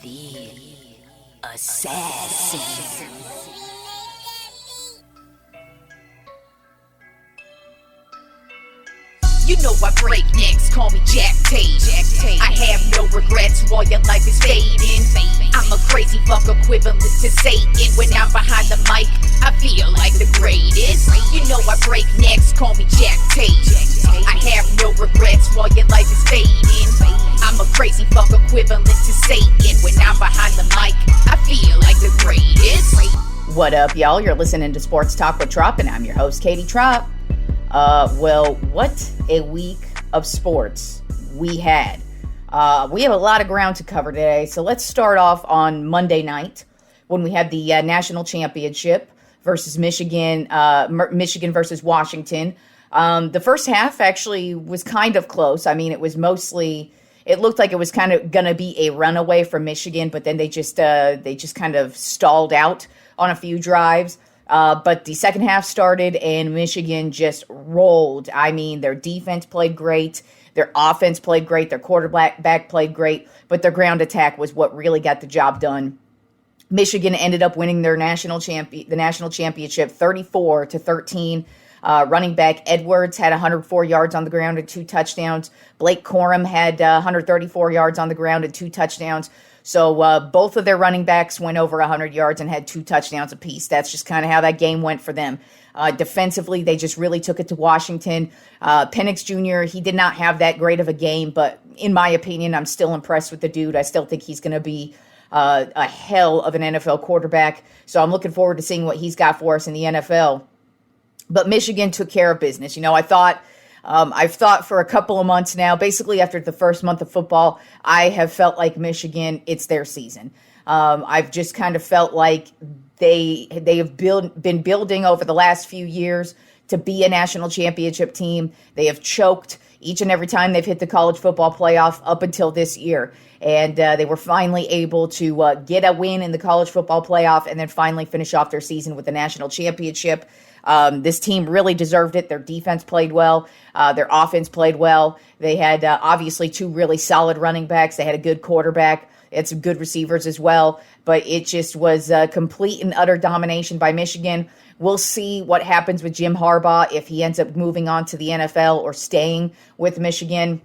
The assassin. You know I break necks, call me Jack Tate. I have no regrets while your life is fading. I'm a crazy fuck equivalent to Satan. When I'm behind the mic, I feel like the greatest. You know I break necks, call me Jack Tate. I have no regrets while your life is fading. I'm a crazy fuck equivalent to Satan. When I'm behind the mic, I feel like the greatest. What up, y'all? You're listening to Sports Talk with Tropp, and I'm your host, Katie Tropp. Well, what a week of sports we had. We have a lot of ground to cover today, so let's start off on Monday night when we had the national championship versus Michigan versus Washington. The first half actually was kind of close. I mean, it looked like it was kind of going to be a runaway from Michigan, but then they just kind of stalled out on a few drives. But the second half started and Michigan just rolled. I mean, their defense played great. Their offense played great. Their quarterback played great. But their ground attack was what really got the job done. Michigan ended up winning the national championship 34-13. Running back Edwards had 104 yards on the ground and 2 touchdowns. Blake Corum had 134 yards on the ground and 2 touchdowns. So both of their running backs went over 100 yards and had 2 touchdowns apiece. That's just kind of how that game went for them. Defensively, they just really took it to Washington. Penix Jr., he did not have that great of a game, but in my opinion, I'm still impressed with the dude. I still think he's going to be a hell of an NFL quarterback. So I'm looking forward to seeing what he's got for us in the NFL. But Michigan took care of business. You know, I've thought for a couple of months now, basically after the first month of football, I have felt like Michigan, it's their season. I've just kind of felt like they have been building over the last few years to be a national championship team. They have choked each and every time they've hit the college football playoff up until this year. And they were finally able to get a win in the college football playoff and then finally finish off their season with the national championship. This team really deserved it. Their defense played well. Their offense played well. They had obviously 2 really solid running backs. They had a good quarterback. They had some good receivers as well. But it just was complete and utter domination by Michigan. We'll see what happens with Jim Harbaugh if he ends up moving on to the NFL or staying with Michigan.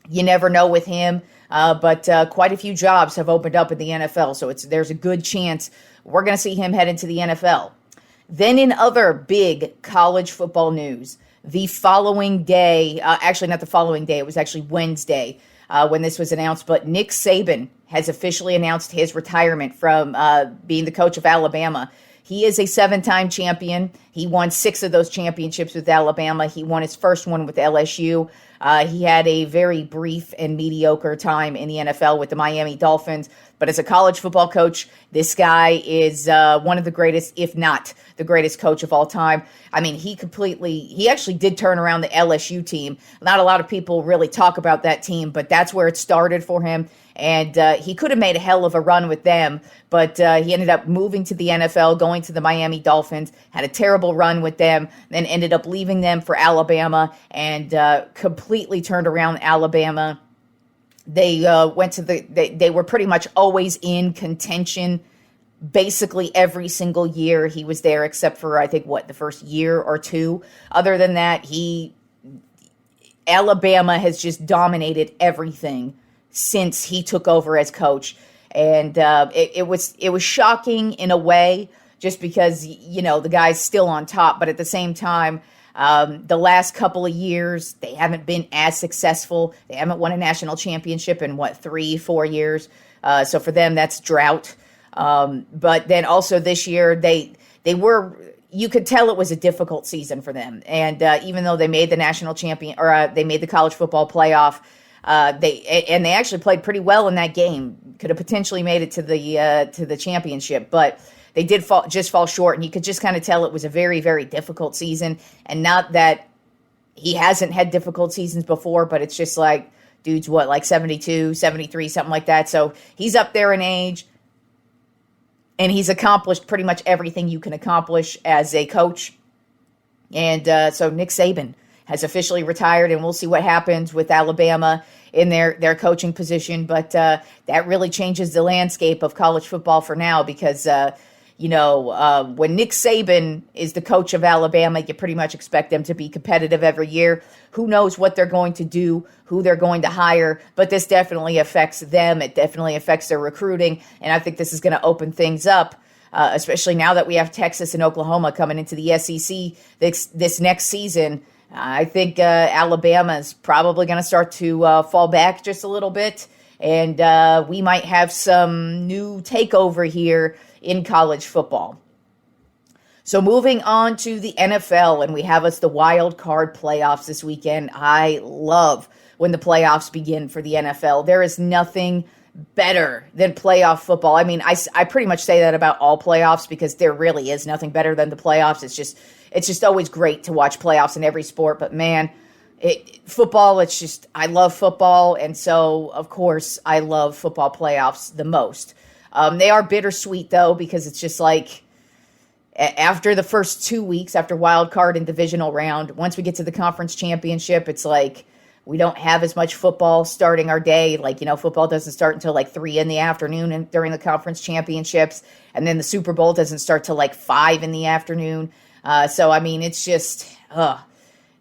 You never know with him. But quite a few jobs have opened up in the NFL. So there's a good chance we're going to see him head into the NFL. Then in other big college football news, the following day, actually not the following day, it was actually Wednesday when this was announced, but Nick Saban has officially announced his retirement from being the coach of Alabama. He is a 7-time champion. He won 6 of those championships with Alabama. He won his first one with LSU. He had a very brief and mediocre time in the NFL with the Miami Dolphins. But as a college football coach, this guy is one of the greatest, if not the greatest coach of all time. I mean, he actually did turn around the LSU team. Not a lot of people really talk about that team, but that's where it started for him. And he could have made a hell of a run with them, but he ended up moving to the NFL, going to the Miami Dolphins, had a terrible run with them, then ended up leaving them for Alabama and completely turned around Alabama. They they were pretty much always in contention basically every single year he was there, except for, I think, the first year or 2. Other than that, Alabama has just dominated everything since he took over as coach. And it was shocking in a way, just because, you know, the guy's still on top. But at the same time, the last couple of years, they haven't been as successful. They haven't won a national championship in 3-4 years. So for them, that's drought. But then also this year, you could tell it was a difficult season for them. And even though they made the national champion, or they made the college football playoff, they actually played pretty well in that game. Could have potentially made it to the championship, but they did fall short. And you could just kind of tell it was a very, very difficult season. And not that he hasn't had difficult seasons before, but it's just like, dude's 72, 73, something like that. So he's up there in age. And he's accomplished pretty much everything you can accomplish as a coach. And so Nick Saban has officially retired, and we'll see what happens with Alabama in their coaching position. But that really changes the landscape of college football for now because, when Nick Saban is the coach of Alabama, you pretty much expect them to be competitive every year. Who knows what they're going to do, who they're going to hire, but this definitely affects them. It definitely affects their recruiting, and I think this is going to open things up. Especially now that we have Texas and Oklahoma coming into the SEC this next season. I think Alabama is probably going to start to fall back just a little bit, and we might have some new takeover here in college football. So moving on to the NFL, and we have us the wild card playoffs this weekend. I love when the playoffs begin for the NFL. There is nothing better than playoff football. I mean, I pretty much say that about all playoffs because there really is nothing better than the playoffs. It's just always great to watch playoffs in every sport. But man, football, I love football. And so, of course, I love football playoffs the most. They are bittersweet, though, because it's just like after the first 2 weeks, after wild card and divisional round, once we get to the conference championship, it's like we don't have as much football starting our day. Football doesn't start until 3 in the afternoon and during the conference championships. And then the Super Bowl doesn't start till 5 in the afternoon. It's just,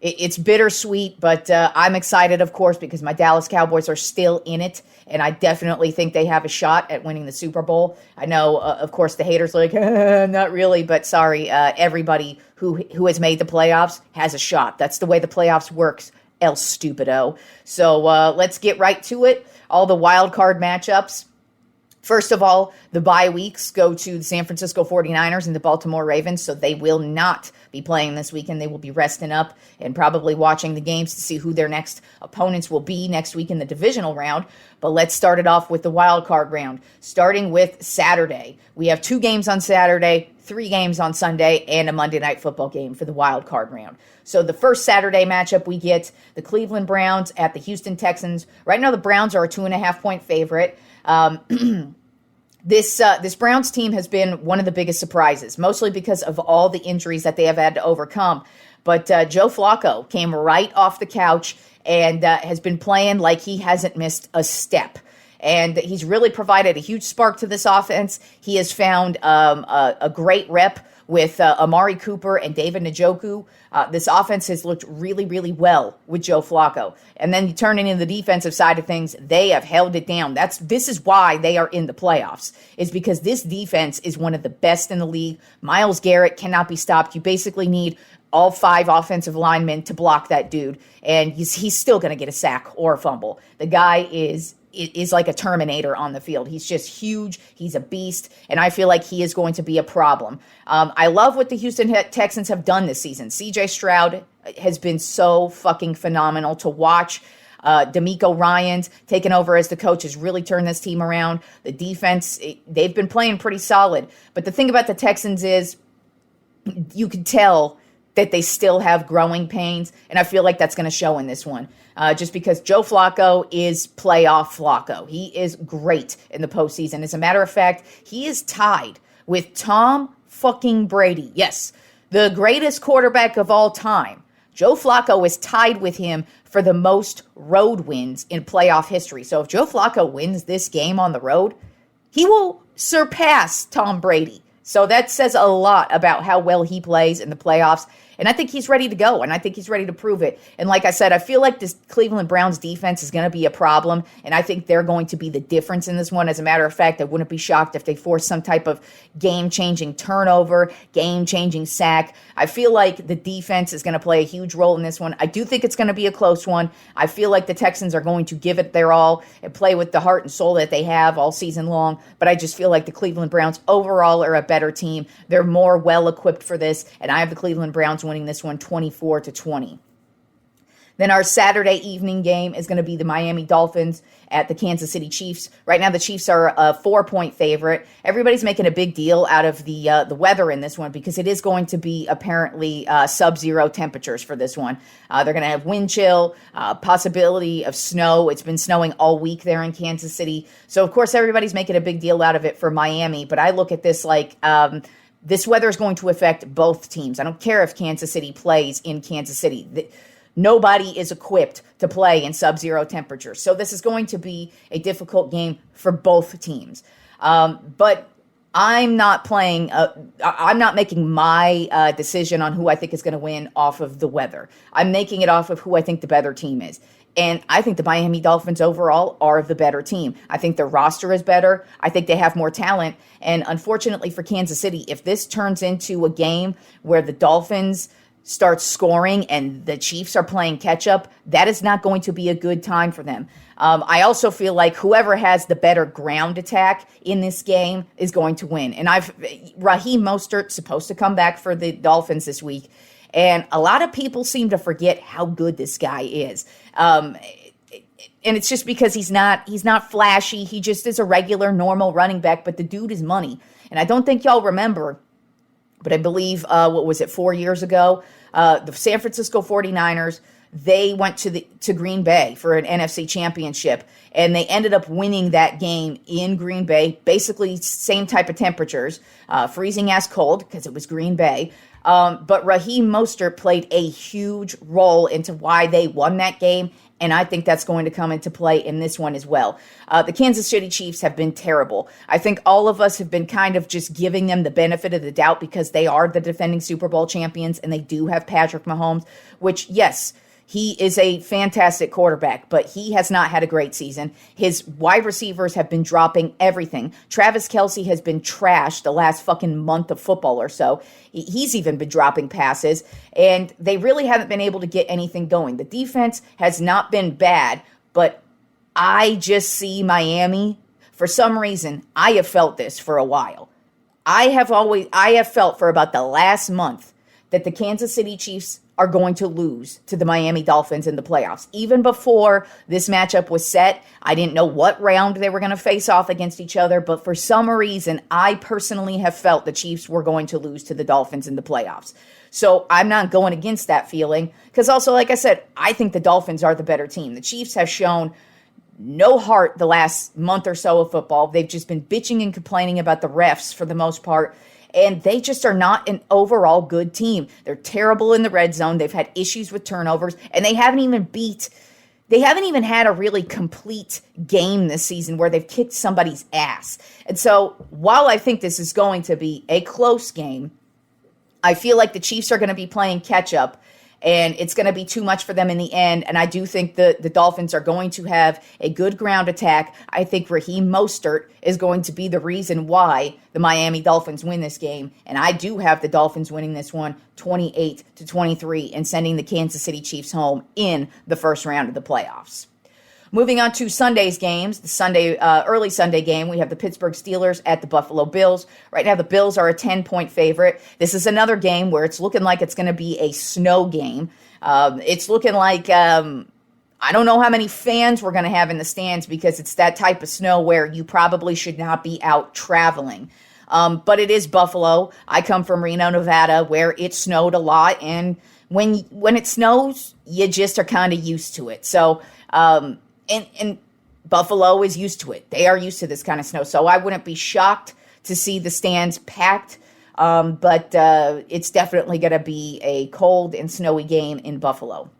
it's bittersweet, but I'm excited, of course, because my Dallas Cowboys are still in it. And I definitely think they have a shot at winning the Super Bowl. I know, of course, the haters are like, not really, but sorry, everybody who has made the playoffs has a shot. That's the way the playoffs works. El stupido. So let's get right to it. All the wild card matchups. First of all, the bye weeks go to the San Francisco 49ers and the Baltimore Ravens, so they will not be playing this weekend. They will be resting up and probably watching the games to see who their next opponents will be next week in the divisional round. But let's start it off with the wild card round, starting with Saturday. We have 2 games on Saturday, 3 games on Sunday, and a Monday Night Football game for the wild card round. So the first Saturday matchup, we get the Cleveland Browns at the Houston Texans. Right now, the Browns are a 2.5-point favorite. This Browns team has been one of the biggest surprises, mostly because of all the injuries that they have had to overcome. But Joe Flacco came right off the couch and has been playing like he hasn't missed a step. And he's really provided a huge spark to this offense. He has found a great rep with Amari Cooper and David Njoku. This offense has looked really, really well with Joe Flacco. And then you turn into the defensive side of things, they have held it down. This is why they are in the playoffs, is because this defense is one of the best in the league. Myles Garrett cannot be stopped. You basically need all 5 offensive linemen to block that dude, and he's still going to get a sack or a fumble. The guy is like a Terminator on the field. He's just huge. He's a beast, and I feel like he is going to be a problem. I love what the Houston Texans have done this season. C.J. Stroud has been so fucking phenomenal to watch. D'Amico Ryans taking over as the coach has really turned this team around. The defense, they've been playing pretty solid. But the thing about the Texans is you can tell that they still have growing pains, and I feel like that's going to show in this one. Just because Joe Flacco is playoff Flacco. He is great in the postseason. As a matter of fact, he is tied with Tom fucking Brady. Yes, the greatest quarterback of all time. Joe Flacco is tied with him for the most road wins in playoff history. So if Joe Flacco wins this game on the road, he will surpass Tom Brady. So that says a lot about how well he plays in the playoffs. And I think he's ready to go, and I think he's ready to prove it. And like I said, I feel like this Cleveland Browns defense is going to be a problem, and I think they're going to be the difference in this one. As a matter of fact, I wouldn't be shocked if they force some type of game-changing turnover, game-changing sack. I feel like the defense is going to play a huge role in this one. I do think it's going to be a close one. I feel like the Texans are going to give it their all and play with the heart and soul that they have all season long, but I just feel like the Cleveland Browns overall are a better team. They're more well-equipped for this, and I have the Cleveland Browns winning this one 24-20. Then our Saturday evening game is going to be the Miami Dolphins at the Kansas City Chiefs. Right now, the Chiefs are a 4-point favorite. Everybody's making a big deal out of the weather in this one because it is going to be apparently sub-zero temperatures for this one. They're going to have wind chill, possibility of snow. It's been snowing all week there in Kansas City. So, of course, everybody's making a big deal out of it for Miami. But I look at this like this weather is going to affect both teams. I don't care if Kansas City plays in Kansas City. Nobody is equipped to play in sub-zero temperatures. So this is going to be a difficult game for both teams. But I'm not playing, I'm not making my decision on who I think is going to win off of the weather. I'm making it off of who I think the better team is. And I think the Miami Dolphins overall are the better team. I think their roster is better. I think they have more talent. And unfortunately for Kansas City, if this turns into a game where the Dolphins start scoring and the Chiefs are playing catch up, that is not going to be a good time for them. I also feel like whoever has the better ground attack in this game is going to win. And Raheem Mostert's supposed to come back for the Dolphins this week. And a lot of people seem to forget how good this guy is. And it's just because he's not flashy. He just is a regular, normal running back, but the dude is money. And I don't think y'all remember, but I believe, 4 years ago, the San Francisco 49ers, they went to Green Bay for an NFC championship, and they ended up winning that game in Green Bay, basically same type of temperatures, freezing-ass cold because it was Green Bay. But Raheem Mostert played a huge role into why they won that game, and I think that's going to come into play in this one as well. The Kansas City Chiefs have been terrible. I think all of us have been kind of just giving them the benefit of the doubt because they are the defending Super Bowl champions, and they do have Patrick Mahomes, which, yes, he is a fantastic quarterback, but he has not had a great season. His wide receivers have been dropping everything. Travis Kelce has been trashed the last fucking month of football or so. He's even been dropping passes, and they really haven't been able to get anything going. The defense has not been bad, but I just see Miami. For some reason, I have felt this for a while. I have felt for about the last month that the Kansas City Chiefs are going to lose to the Miami Dolphins in the playoffs. Even before this matchup was set, I didn't know what round they were going to face off against each other, but for some reason, I personally have felt the Chiefs were going to lose to the Dolphins in the playoffs. So I'm not going against that feeling, because also, like I said, I think the Dolphins are the better team. The Chiefs have shown no heart the last month or so of football. They've just been bitching and complaining about the refs for the most part. And they just are not an overall good team. They're terrible in the red zone. They've had issues with turnovers, and they haven't even had a really complete game this season where they've kicked somebody's ass. And so while I think this is going to be a close game, I feel like the Chiefs are going to be playing catch up, and it's going to be too much for them in the end. And I do think the Dolphins are going to have a good ground attack. I think Raheem Mostert is going to be the reason why the Miami Dolphins win this game. And I do have the Dolphins winning this one 28-23 and sending the Kansas City Chiefs home in the first round of the playoffs. Moving on to Sunday's games, the early Sunday game, we have the Pittsburgh Steelers at the Buffalo Bills. Right now, the Bills are a 10-point favorite. This is another game where it's looking like it's going to be a snow game. It's looking like, I don't know how many fans we're going to have in the stands because it's that type of snow where you probably should not be out traveling. But it is Buffalo. I come from Reno, Nevada, where it snowed a lot. And when it snows, you just are kind of used to it. So, And Buffalo is used to it. They are used to this kind of snow. So I wouldn't be shocked to see the stands packed. But it's definitely going to be a cold and snowy game in Buffalo.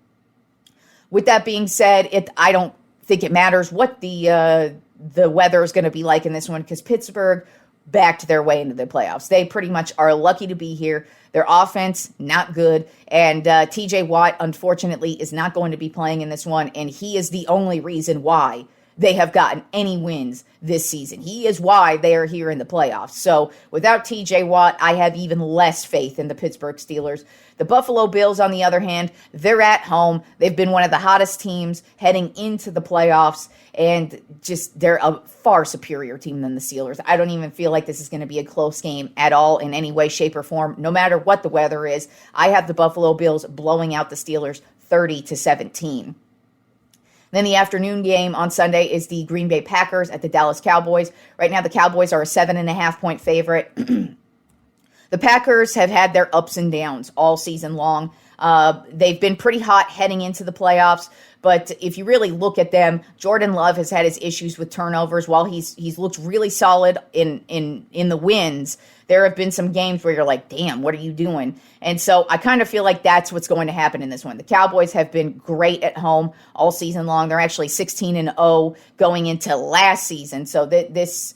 With that being said, I don't think it matters what the weather is going to be like in this one, because Pittsburgh backed their way into the playoffs. They pretty much are lucky to be here. Their offense, not good. And TJ Watt, unfortunately, is not going to be playing in this one. And he is the only reason why they have gotten any wins this season. He is why they are here in the playoffs. So without TJ Watt, I have even less faith in the Pittsburgh Steelers. The Buffalo Bills, on the other hand, they're at home. They've been one of the hottest teams heading into the playoffs, and just they're a far superior team than the Steelers. I don't even feel like this is going to be a close game at all in any way, shape, or form, no matter what the weather is. I have the Buffalo Bills blowing out the Steelers 30-17. Then the afternoon game on Sunday is the Green Bay Packers at the Dallas Cowboys. Right now, the Cowboys are a 7.5-point favorite. The Packers have had their ups and downs all season long. They've been pretty hot heading into the playoffs, But if you really look at them, Jordan Love has had his issues with turnovers. While he's looked really solid in the wins, there have been some games where you're like, damn, what are you doing? And so I kind of feel like that's what's going to happen in this one. The Cowboys have been great at home all season long. They're actually 16-0 going into last season. So this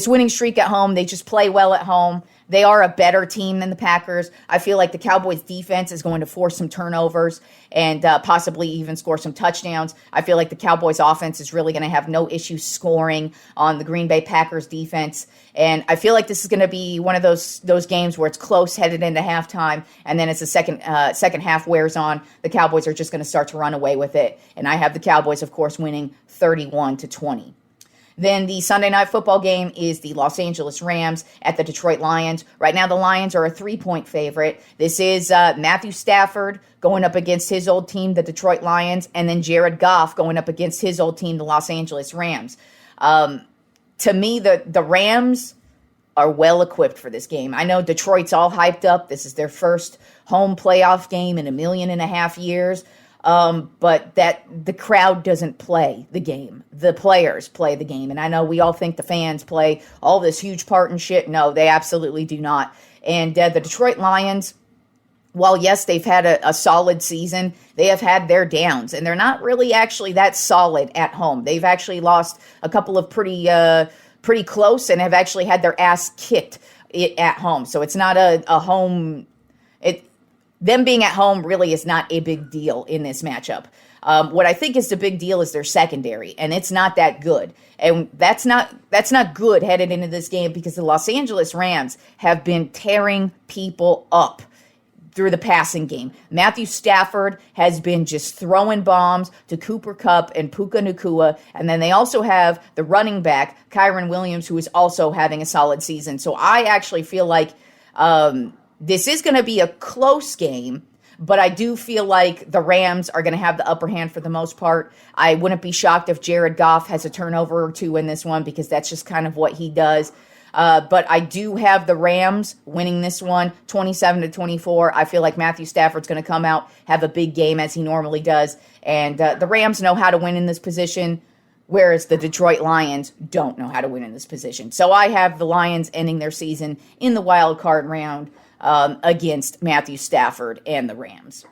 winning streak at home, they just play well at home. They are a better team than the Packers. I feel like the Cowboys' defense is going to force some turnovers and possibly even score some touchdowns. I feel like the Cowboys' offense is really going to have no issue scoring on the Green Bay Packers' defense. And I feel like this is going to be one of those games where it's close headed into halftime, and then as the second half wears on, the Cowboys are just going to start to run away with it. And I have the Cowboys, of course, winning 31-20. Then the Sunday night football game is the Los Angeles Rams at the Detroit Lions. Right now, the Lions are a 3-point favorite. This is Matthew Stafford going up against his old team, the Detroit Lions, and then Jared Goff going up against his old team, the Los Angeles Rams. To me, the Rams are well equipped for this game. I know Detroit's all hyped up. This is their first home playoff game in 1.5 million years. But that the crowd doesn't play the game. The players play the game. And I know we all think the fans play all this huge part and shit. No, they absolutely do not. And the Detroit Lions, while yes, they've had a solid season, they have had their downs. And they're not really actually that solid at home. They've actually lost a couple of pretty close and have actually had their ass kicked at home. So it's not a home... Them being at home really is not a big deal in this matchup. What I think is the big deal is their secondary, and it's not that good. And that's not good headed into this game because the Los Angeles Rams have been tearing people up through the passing game. Matthew Stafford has been just throwing bombs to Cooper Kupp and Puka Nacua, and then they also have the running back, Kyron Williams, who is also having a solid season. So I actually feel like... this is going to be a close game, but I do feel like the Rams are going to have the upper hand for the most part. I wouldn't be shocked if Jared Goff has a turnover or two in this one because that's just kind of what he does. But I do have the Rams winning this one 27-24. I feel like Matthew Stafford's going to come out, have a big game as he normally does. And the Rams know how to win in this position, whereas the Detroit Lions don't know how to win in this position. So I have the Lions ending their season in the wild card round against Matthew Stafford and the Rams.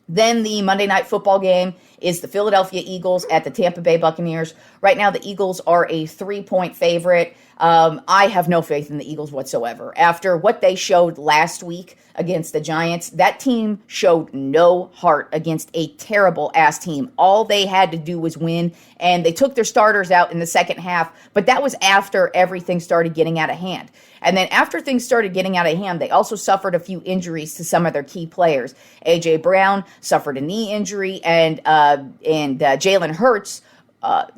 Then the Monday Night Football game is the Philadelphia Eagles at the Tampa Bay Buccaneers. Right now, the Eagles are a 3-point favorite. I have no faith in the Eagles whatsoever. After what they showed last week against the Giants, that team showed no heart against a terrible-ass team. All they had to do was win, and they took their starters out in the second half, but that was after everything started getting out of hand. And then after things started getting out of hand, they also suffered a few injuries to some of their key players. A.J. Brown suffered a knee injury, and Jalen Hurts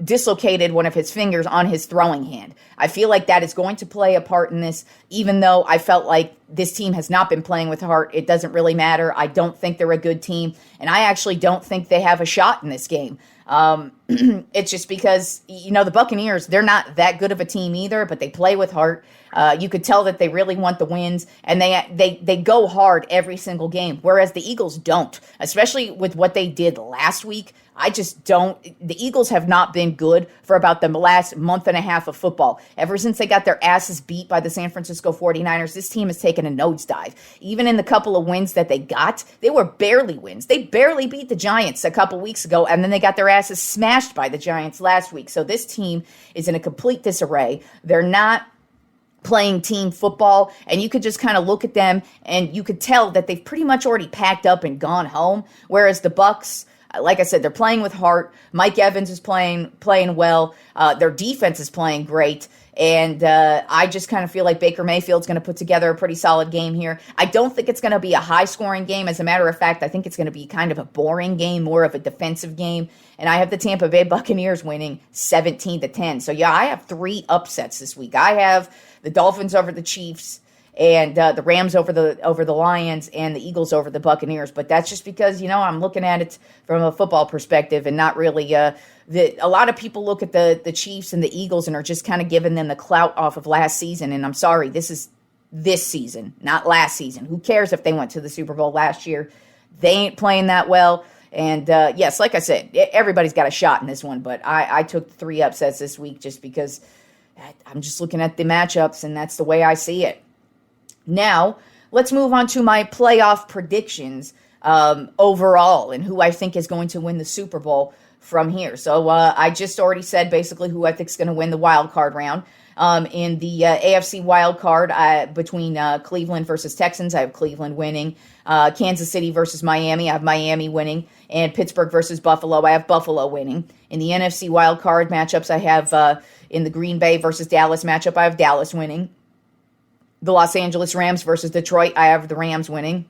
dislocated one of his fingers on his throwing hand. I feel like that is going to play a part in this, even though I felt like this team has not been playing with heart. It doesn't really matter. I don't think they're a good team, and I actually don't think they have a shot in this game. It's just because, the Buccaneers, they're not that good of a team either, but they play with heart. You could tell that they really want the wins, and they go hard every single game, whereas the Eagles don't, especially with what they did last week. I just don't. The Eagles have not been good for about the last month and a half of football. Ever since they got their asses beat by the San Francisco 49ers, this team has taken a nosedive. Even in the couple of wins that they got, they were barely wins. They barely beat the Giants a couple weeks ago, and then they got their asses smashed by the Giants last week. So this team is in a complete disarray. They're not playing team football, and you could just kind of look at them, and you could tell that they've pretty much already packed up and gone home, whereas the Bucs, like I said, they're playing with heart. Mike Evans is playing well. Their defense is playing great. And I just kind of feel like Baker Mayfield's going to put together a pretty solid game here. I don't think it's going to be a high-scoring game. As a matter of fact, I think it's going to be kind of a boring game, more of a defensive game. And I have the Tampa Bay Buccaneers winning 17-10. So, yeah, I have 3 upsets this week. I have the Dolphins over the Chiefs, and the Rams over the Lions, and the Eagles over the Buccaneers. But that's just because, I'm looking at it from a football perspective and not really a lot of people look at the Chiefs and the Eagles and are just kind of giving them the clout off of last season. And I'm sorry, this is this season, not last season. Who cares if they went to the Super Bowl last year? They ain't playing that well. And yes, like I said, everybody's got a shot in this one, but I took 3 upsets this week just because I'm just looking at the matchups, and that's the way I see it. Now, let's move on to my playoff predictions overall and who I think is going to win the Super Bowl from here. So I just already said basically who I think is going to win the wild card round. In the AFC wild card between Cleveland versus Texans, I have Cleveland winning. Kansas City versus Miami, I have Miami winning. And Pittsburgh versus Buffalo, I have Buffalo winning. In the NFC wild card matchups, I have in the Green Bay versus Dallas matchup, I have Dallas winning. The Los Angeles Rams versus Detroit, I have the Rams winning.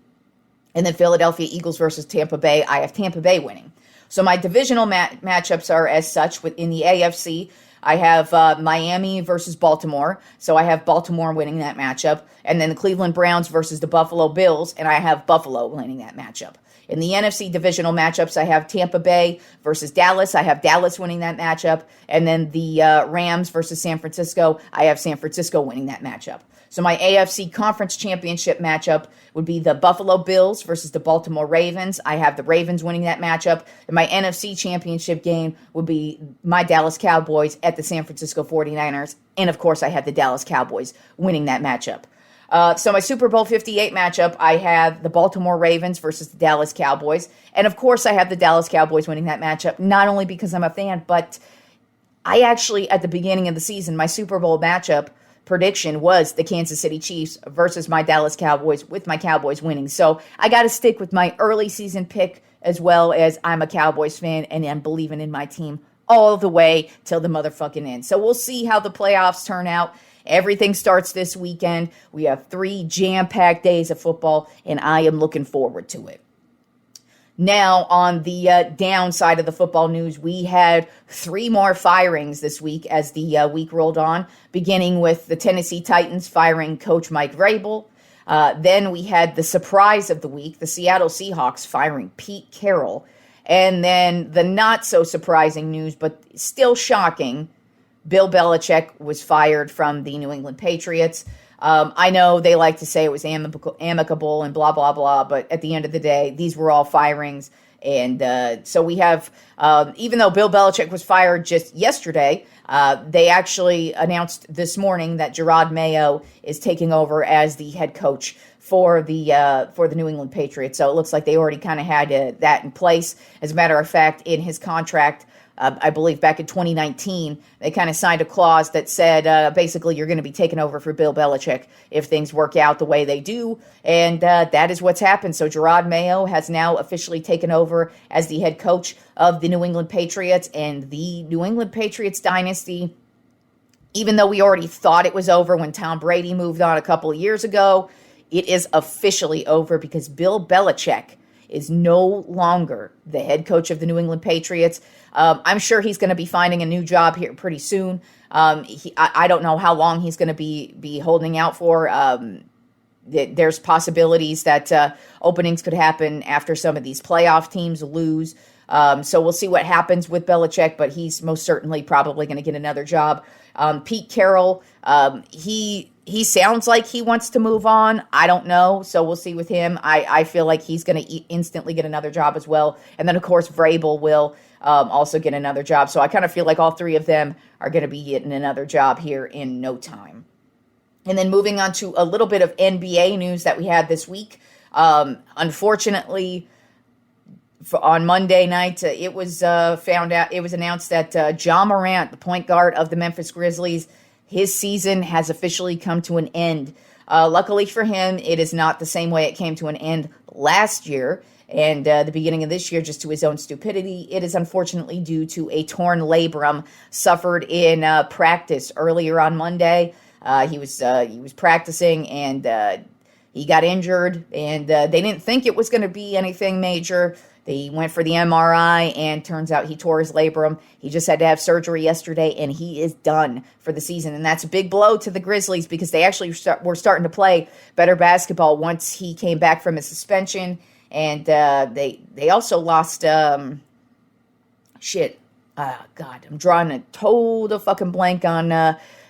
And then Philadelphia Eagles versus Tampa Bay, I have Tampa Bay winning. So my divisional matchups are as such. In the AFC, I have Miami versus Baltimore. So I have Baltimore winning that matchup. And then the Cleveland Browns versus the Buffalo Bills, and I have Buffalo winning that matchup. In the NFC divisional matchups, I have Tampa Bay versus Dallas. I have Dallas winning that matchup. And then the Rams versus San Francisco, I have San Francisco winning that matchup. So my AFC Conference Championship matchup would be the Buffalo Bills versus the Baltimore Ravens. I have the Ravens winning that matchup. And my NFC Championship game would be my Dallas Cowboys at the San Francisco 49ers. And, of course, I have the Dallas Cowboys winning that matchup. So my Super Bowl 58 matchup, I have the Baltimore Ravens versus the Dallas Cowboys. And, of course, I have the Dallas Cowboys winning that matchup, not only because I'm a fan, but I actually, at the beginning of the season, my Super Bowl matchup prediction was the Kansas City Chiefs versus my Dallas Cowboys, with my Cowboys winning. So I got to stick with my early season pick, as well as I'm a Cowboys fan and I'm believing in my team all the way till the motherfucking end. So we'll see how the playoffs turn out. Everything starts this weekend. We have 3 jam-packed days of football, and I am looking forward to it. Now, on the downside of the football news, we had 3 more firings this week as the week rolled on, beginning with the Tennessee Titans firing Coach Mike Vrabel. Then we had the surprise of the week, the Seattle Seahawks firing Pete Carroll. And then the not-so-surprising news, but still shocking, Bill Belichick was fired from the New England Patriots. I know they like to say it was amicable and blah, blah, blah, but at the end of the day, these were all firings. And so we have, even though Bill Belichick was fired just yesterday, they actually announced this morning that Gerard Mayo is taking over as the head coach for the New England Patriots. So it looks like they already kind of had that in place. As a matter of fact, in his contract, I believe back in 2019, they kind of signed a clause that said, basically, you're going to be taking over for Bill Belichick if things work out the way they do. And that is what's happened. So Gerard Mayo has now officially taken over as the head coach of the New England Patriots. And the New England Patriots dynasty, even though we already thought it was over when Tom Brady moved on a couple of years ago, it is officially over because Bill Belichick is no longer the head coach of the New England Patriots. I'm sure he's going to be finding a new job here pretty soon. I don't know how long he's going to be holding out for. There's possibilities that openings could happen after some of these playoff teams lose. So we'll see what happens with Belichick, but he's most certainly probably going to get another job. Pete Carroll, he sounds like he wants to move on. I don't know, so we'll see with him. I feel like he's going to instantly get another job as well. And then, of course, Vrabel will also get another job. So I kind of feel like all 3 of them are going to be getting another job here in no time. And then moving on to a little bit of NBA news that we had this week. Unfortunately, on Monday night, it was announced that Ja Morant, the point guard of the Memphis Grizzlies, his season has officially come to an end. Luckily for him, it is not the same way it came to an end last year and the beginning of this year, just to his own stupidity. It is unfortunately due to a torn labrum suffered in practice earlier on Monday. He was practicing and he got injured, and they didn't think it was going to be anything major. They went for the MRI, and turns out he tore his labrum. He just had to have surgery yesterday, and he is done for the season. And that's a big blow to the Grizzlies because they actually were starting to play better basketball once he came back from his suspension. And they also lost, God, I'm drawing a total fucking blank on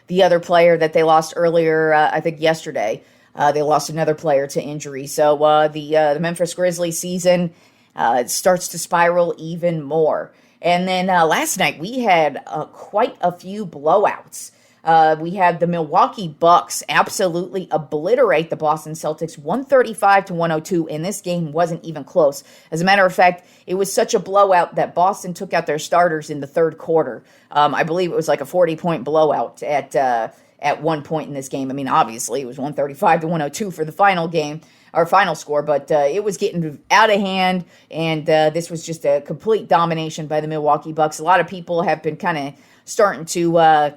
the other player that they lost earlier, I think yesterday. They lost another player to injury. So the Memphis Grizzlies season it starts to spiral even more. And then last night we had quite a few blowouts. We had the Milwaukee Bucks absolutely obliterate the Boston Celtics 135-102, and this game wasn't even close. As a matter of fact, it was such a blowout that Boston took out their starters in the third quarter. I believe it was like a 40-point blowout at one point in this game. I mean, obviously, it was 135-102 for the final game, or final score, but it was getting out of hand, and this was just a complete domination by the Milwaukee Bucks. A lot of people have been kind of starting to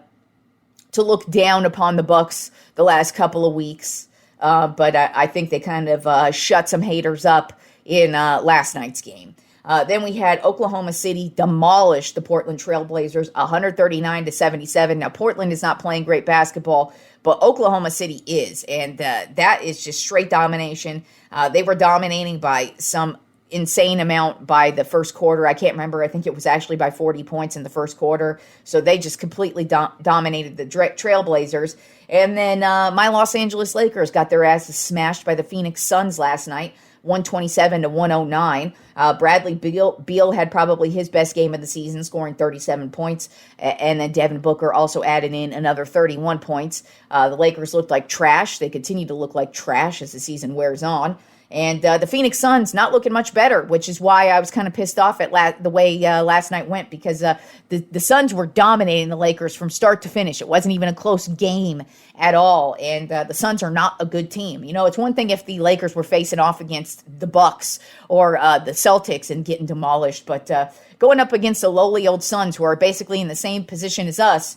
look down upon the Bucks the last couple of weeks, but I think they kind of shut some haters up in last night's game. Then we had Oklahoma City demolish the Portland Trail Blazers 139-77. Now, Portland is not playing great basketball, but Oklahoma City is, and that is just straight domination. They were dominating by some insane amount by the first quarter. I can't remember. I think it was actually by 40 points in the first quarter. So they just completely dominated the Trailblazers. And then my Los Angeles Lakers got their asses smashed by the Phoenix Suns last night, 127-109. Bradley Beal had probably his best game of the season, scoring 37 points. And then Devin Booker also added in another 31 points. The Lakers looked like trash. They continue to look like trash as the season wears on. And the Phoenix Suns not looking much better, which is why I was kind of pissed off at the way last night went, because the Suns were dominating the Lakers from start to finish. It wasn't even a close game at all, and the Suns are not a good team. You know, it's one thing if the Lakers were facing off against the Bucks or the Celtics and getting demolished, but going up against the lowly old Suns, who are basically in the same position as us,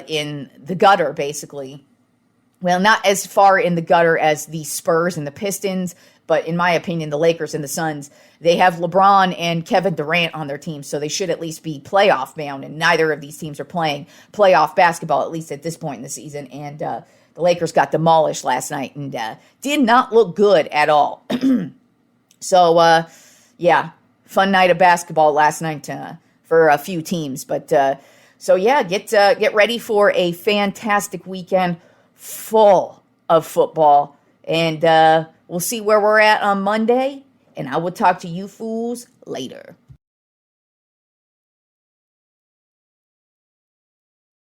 in the gutter, basically. Well, not as far in the gutter as the Spurs and the Pistons, but in my opinion, the Lakers and the Suns, they have LeBron and Kevin Durant on their team, so they should at least be playoff bound, and neither of these teams are playing playoff basketball, at least at this point in the season, and the Lakers got demolished last night and did not look good at all. So, yeah, fun night of basketball last night for a few teams, but so yeah, get ready for a fantastic weekend full of football, and we'll see where we're at on Monday, and I will talk to you fools later.